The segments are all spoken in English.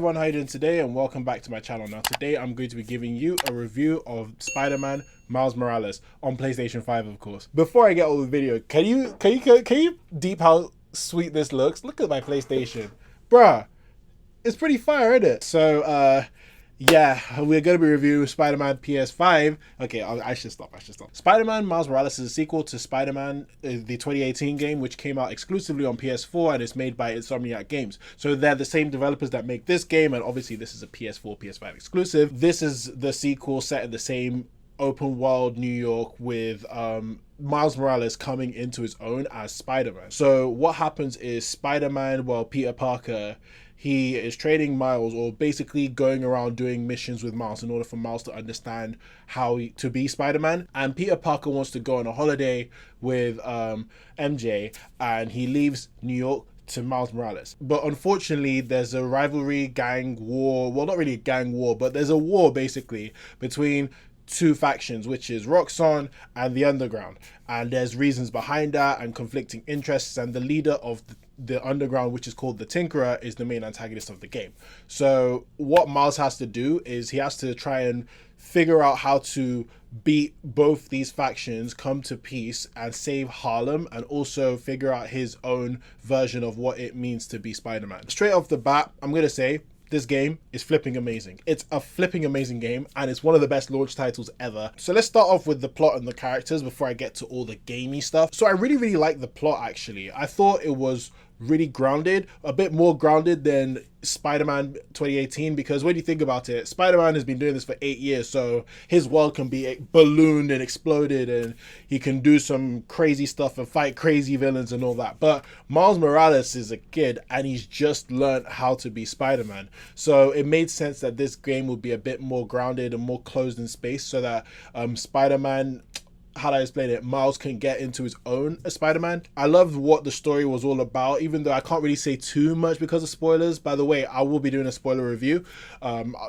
everyone, how you doing today, and welcome back to my channel. Now today I'm going to be giving you a review of Spider-Man Miles Morales on PlayStation 5, of course. Before I get all the video, can you deep how sweet this looks? Look at my PlayStation. Bruh, it's pretty fire, isn't it? So yeah, we're going to be reviewing Spider-Man PS5. Okay, I should stop. Spider-Man Miles Morales is a sequel to Spider-Man, the 2018 game, which came out exclusively on PS4 and is made by Insomniac Games. So they're the same developers that make this game, and obviously this is a PS4, PS5 exclusive. This is the sequel set in the same open world New York with Miles Morales coming into his own as Spider-Man. So what happens is Spider-Man, well, Peter Parker, he is training Miles, or basically going around doing missions with Miles in order for Miles to understand how to be Spider-Man. And Peter Parker wants to go on a holiday with MJ, and he leaves New York to Miles Morales. But unfortunately, there's a rivalry, gang war, well, not really a gang war, but there's a war basically between two factions, which is Roxxon and the Underground, and there's reasons behind that and conflicting interests, and the leader of the Underground, which is called the Tinkerer, is the main antagonist of the game. So what Miles has to do is he has to try and figure out how to beat both these factions, come to peace, and save Harlem, and also figure out his own version of what it means to be Spider-Man. Straight off the bat, I'm gonna say this game is flipping amazing. It's a flipping amazing game, and it's one of the best launch titles ever. So let's start off with the plot and the characters before I get to all the gamey stuff. So I really like the plot, actually. I thought it was really grounded, a bit more grounded than Spider-Man 2018, because when you think about it, Spider-Man has been doing this for 8 years, so his world can be ballooned and exploded, and he can do some crazy stuff and fight crazy villains and all that. But Miles Morales is a kid, and he's just learned how to be Spider-Man. So it made sense that this game would be a bit more grounded and more closed in space, so that Spider-Man, how do I explain it, Miles can get into his own as Spider-Man. I loved what the story was all about, even though I can't really say too much because of spoilers. By the way, I will be doing a spoiler review.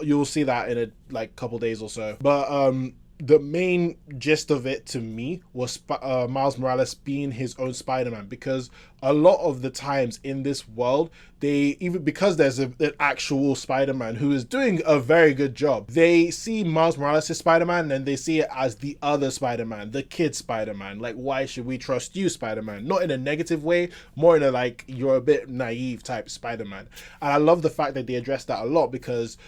You'll see that in a couple days or so. But the main gist of it to me was Miles Morales being his own Spider-Man, because a lot of the times in this world, because there's an actual Spider-Man who is doing a very good job, they see Miles Morales as Spider-Man and they see it as the other Spider-Man, the kid Spider-Man. Like, why should we trust you, Spider-Man? Not in a negative way, more in a like, you're a bit naive type Spider-Man. And I love the fact that they address that a lot, because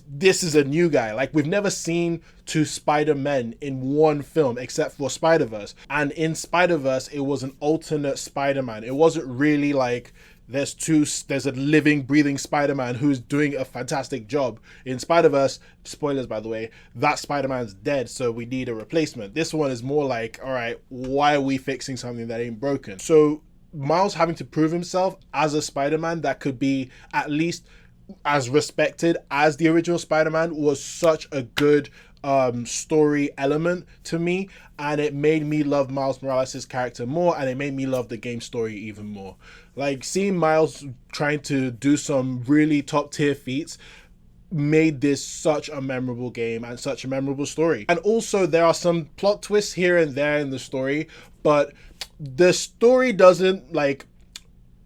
this is a new guy. Like, we've never seen two Spider-Men in one film except for Spider-Verse. And in Spider-Verse, it was an alternate Spider-Man. It wasn't really like there's a living, breathing Spider-Man who's doing a fantastic job. In Spider-Verse, spoilers by the way, that Spider-Man's dead, so we need a replacement. This one is more like, all right, why are we fixing something that ain't broken? So Miles having to prove himself as a Spider-Man that could be at least as respected as the original Spider-Man was such a good story element to me, and it made me love Miles Morales' character more, and it made me love the game story even more. Like, seeing Miles trying to do some really top tier feats made this such a memorable game and such a memorable story. And also there are some plot twists here and there in the story, but the story doesn't like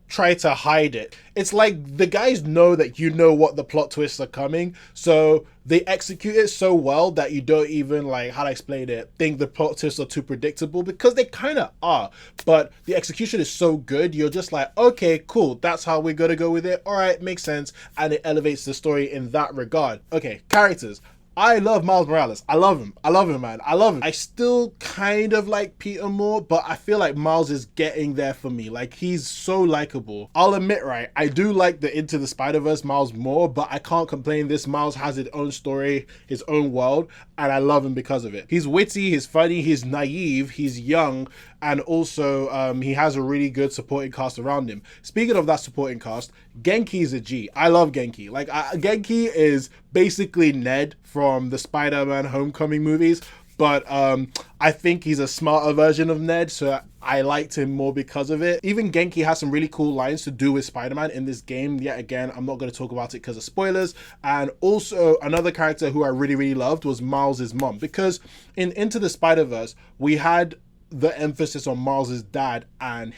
try to hide it. It's like the guys know that you know what the plot twists are coming, so they execute it so well that you don't even, like, how to explain it, think the plot twists are too predictable, because they kind of are, but the execution is so good, you're just like, okay, cool, that's how we're gonna go with it, all right, makes sense, and it elevates the story in that regard. Okay, characters. I love Miles Morales. I love him, man. I love him. I still kind of like Peter more, but I feel like Miles is getting there for me. Like, he's so likable. I'll admit, right, I do like the Into the Spider-Verse Miles more, but I can't complain. This Miles has his own story, his own world, and I love him because of it. He's witty, he's funny, he's naive, he's young, and also he has a really good supporting cast around him. Speaking of that supporting cast, Genki is a G. I love Genki. Like, Genki is basically Ned from the Spider-Man Homecoming movies, but I think he's a smarter version of Ned, so I liked him more because of it. Even Genki has some really cool lines to do with Spider-Man in this game. Yet again, I'm not going to talk about it because of spoilers. And also, another character who I really loved was Miles' mom, because in Into the Spider-Verse, we had the emphasis on Miles's dad and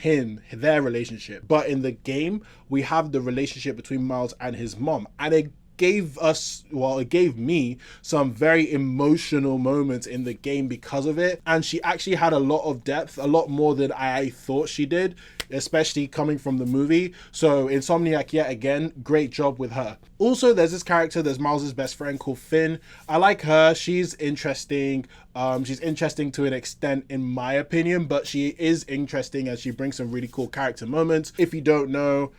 their relationship. But in the game, we have the relationship between Miles and his mom. And it gave me some very emotional moments in the game because of it. And she actually had a lot of depth, a lot more than I thought she did, especially coming from the movie. So Insomniac, yet again, great job with her. Also, there's this character, there's Miles's best friend called Finn. I like her. She's interesting. She's interesting to an extent, in my opinion, but she is interesting and she brings some really cool character moments. If you don't know,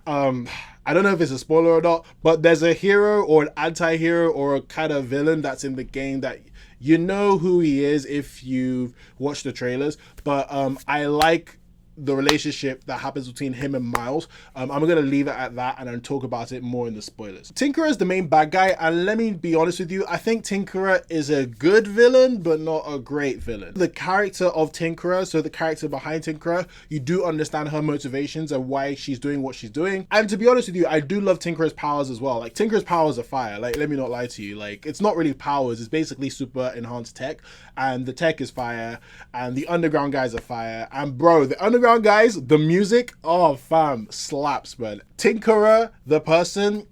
I don't know if it's a spoiler or not, but there's a hero or an anti-hero or a kind of villain that's in the game that you know who he is if you've watched the trailers. But I like the relationship that happens between him and Miles. I'm gonna leave it at that and then talk about it more in the spoilers. Tinkerer is the main bad guy, and let me be honest with you, I think Tinkerer is a good villain but not a great villain. The character of Tinkerer, so the character behind Tinkerer, you do understand her motivations and why she's doing what she's doing. And to be honest with you, I do love Tinkerer's powers as well. Like, Tinkerer's powers are fire. Like, let me not lie to you, like, it's not really powers, it's basically super enhanced tech, and the tech is fire, and the underground guys are fire. And bro, the underground guys, the music, oh fam, slaps, man. Tinkerer, the person,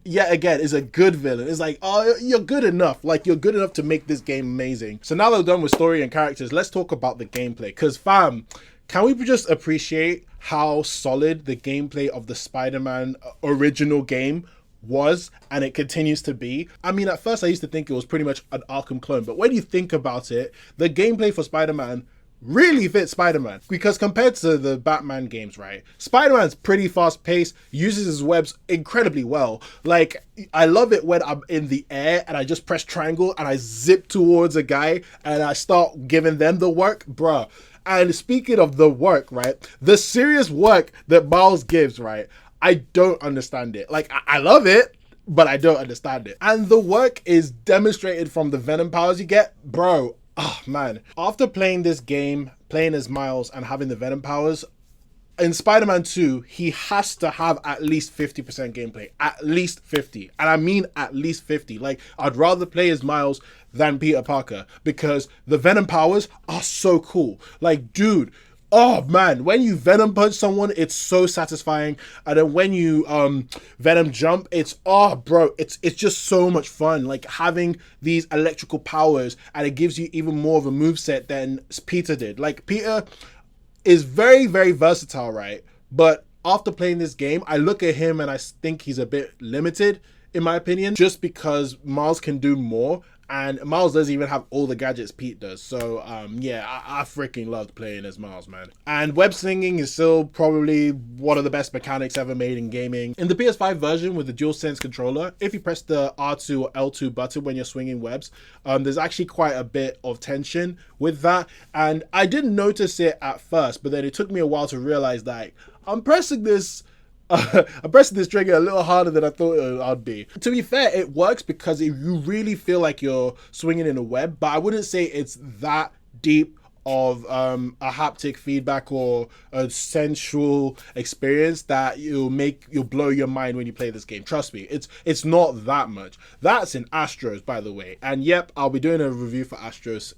yet again, is a good villain. It's like, oh, you're good enough. Like, you're good enough to make this game amazing. So now that we're done with story and characters, let's talk about the gameplay. Because fam, can we just appreciate how solid the gameplay of the Spider-Man original game was, and it continues to be? I mean, at first I used to think it was pretty much an Arkham clone, but when you think about it, the gameplay for Spider-Man really fits Spider-Man, because compared to the Batman games, right, Spider-Man's pretty fast paced, uses his webs incredibly well. Like, I love it when I'm in the air and I just press triangle and I zip towards a guy and I start giving them the work, bruh. And speaking of the work, right, the serious work that Miles gives, right, I don't understand it. Like, I love it, but I don't understand it. And the work is demonstrated from the Venom powers you get, bro. Oh man, after playing this game, playing as Miles and having the Venom powers, in Spider-Man 2, he has to have at least 50% gameplay. At least 50. And I mean at least 50. Like, I'd rather play as Miles than Peter Parker, because the Venom powers are so cool. Like, dude, oh man, when you Venom punch someone, it's so satisfying. And then when you Venom jump, it's, oh bro, it's just so much fun. Like, having these electrical powers, and it gives you even more of a moveset than Peter did. Like, Peter is very, very versatile, right? But after playing this game, I look at him and I think he's a bit limited, in my opinion, just because Miles can do more. And Miles doesn't even have all the gadgets Pete does. So, yeah, I freaking loved playing as Miles, man. And web slinging is still probably one of the best mechanics ever made in gaming. In the PS5 version with the DualSense controller, if you press the R2 or L2 button when you're swinging webs, there's actually quite a bit of tension with that. And I didn't notice it at first, but then it took me a while to realize that I'm pressing this trigger a little harder than I thought I'd be. To be fair, it works because you really feel like you're swinging in a web, but I wouldn't say it's that deep of a haptic feedback or a sensual experience that you'll blow your mind when you play this game. Trust me, it's not that much. That's in Astros, by the way. And yep, I'll be doing a review for Astros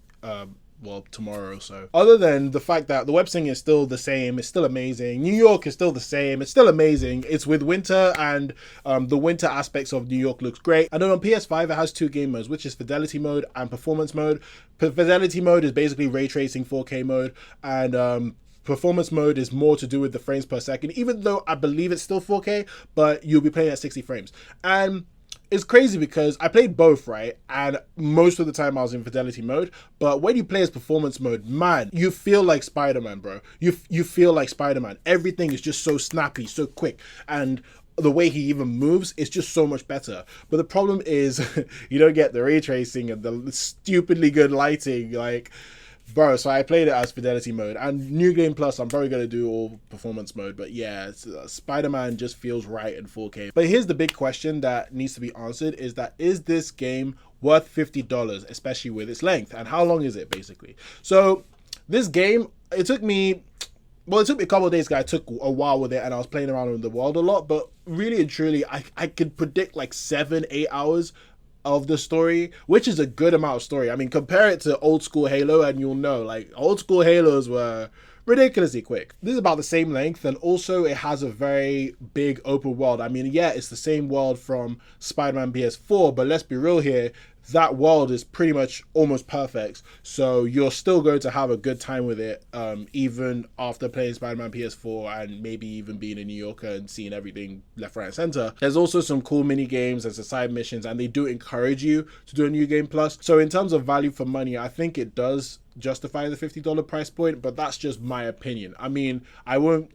well, tomorrow or so. Other than the fact that the web singing is still the same, it's still amazing. New York is still the same, it's still amazing. It's with winter, and the winter aspects of New York looks great. And then on PS5, it has two game modes, which is fidelity mode and performance mode. Fidelity mode is basically ray tracing 4K mode, and performance mode is more to do with the frames per second, even though I believe it's still 4K, but you'll be playing at 60 frames. And it's crazy because I played both, right? And most of the time I was in fidelity mode. But when you play as performance mode, man, you feel like Spider-Man, bro. You feel like Spider-Man. Everything is just so snappy, so quick. And the way he even moves is just so much better. But the problem is you don't get the ray tracing and the stupidly good lighting. Like, bro, so I played it as fidelity mode, and New Game Plus, I'm probably going to do all performance mode, but yeah, Spider-Man just feels right in 4K. But here's the big question that needs to be answered, is this game worth $50, especially with its length, and how long is it, basically? So this game, it took me a couple of days, guys. I took a while with it, and I was playing around in the world a lot, but really and truly, I could predict like 7-8 hours of the story, which is a good amount of story. I mean, compare it to old school Halo and you'll know, like, old school Halos were ridiculously quick. This is about the same length, and also it has a very big open world. I mean, yeah, it's the same world from Spider-Man PS4, but let's be real here, that world is pretty much almost perfect, so you're still going to have a good time with it, even after playing Spider-Man PS4 and maybe even being a New Yorker and seeing everything left, right, and center. There's also some cool mini games, there's the side missions, and they do encourage you to do a New Game Plus. So in terms of value for money, I think it does justify the $50 price point, but that's just my opinion. I mean, I won't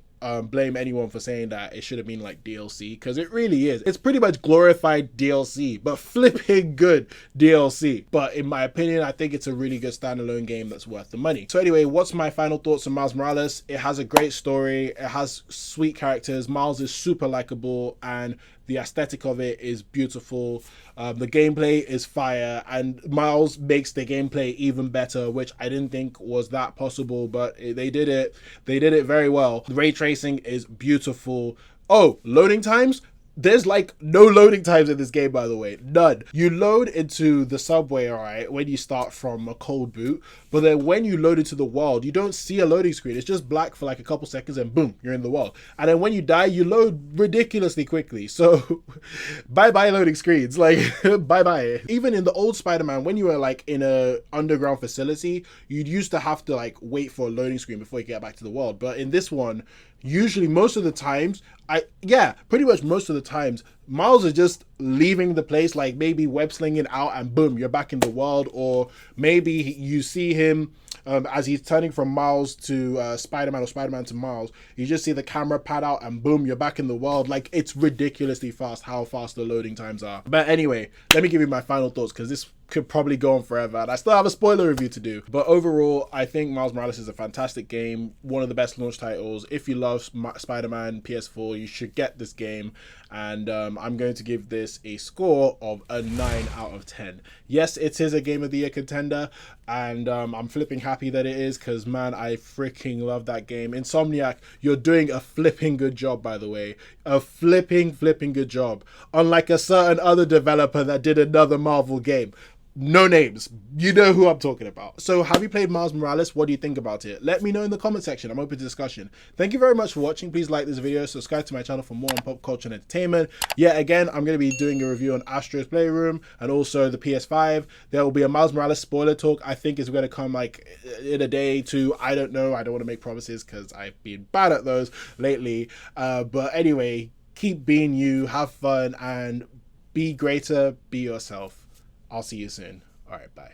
blame anyone for saying that it should have been like DLC, because it really is. It's pretty much glorified DLC, but flipping good DLC. But in my opinion, I think it's a really good standalone game that's worth the money. So anyway, what's my final thoughts on Miles Morales? It has a great story, it has sweet characters, Miles is super likable, and the aesthetic of it is beautiful. The gameplay is fire, and Miles makes the gameplay even better, which I didn't think was that possible, but they did it. They did it very well. The ray tracing is beautiful. Oh, loading times? There's like no loading times in this game, by the way. None. You load into the subway, all right, when you start from a cold boot, but then when you load into the world, you don't see a loading screen. It's just black for like a couple seconds and boom, you're in the world. And then when you die, you load ridiculously quickly. So bye-bye loading screens, like bye-bye. Even in the old Spider-Man, when you were like in a underground facility, you'd used to have to like wait for a loading screen before you get back to the world. But in this one, usually most of the times, pretty much most of the times, Miles is just leaving the place, like maybe web slinging out and boom, you're back in the world. Or maybe you see him as he's turning from Miles to Spider-Man, or Spider-Man to Miles, you just see the camera pad out and boom, you're back in the world. Like, it's ridiculously fast how fast the loading times are. But anyway, let me give you my final thoughts, because this could probably go on forever and I still have a spoiler review to do. But overall, I think Miles Morales is a fantastic game, one of the best launch titles. If you love Spider-Man PS4, you should get this game, and I'm going to give this a score of a 9 out of 10. Yes, it is a Game of the Year contender, and I'm flipping happy that it is, because man, I freaking love that game. Insomniac, you're doing a flipping good job, by the way. A flipping good job. Unlike a certain other developer that did another Marvel game. No names, you know who I'm talking about. So have you played Miles Morales? What do you think about it? Let me know in the comment section. I'm open to discussion. Thank you very much for watching. Please like this video, subscribe to my channel for more on pop culture and entertainment. Yeah, again, I'm going to be doing a review on Astro's Playroom and also the PS5. There will be a Miles Morales spoiler talk. I think it's going to come like in a day or two. I don't know. I don't want to make promises because I've been bad at those lately. But anyway, keep being you, have fun, and be greater, be yourself. I'll see you soon. All right, bye.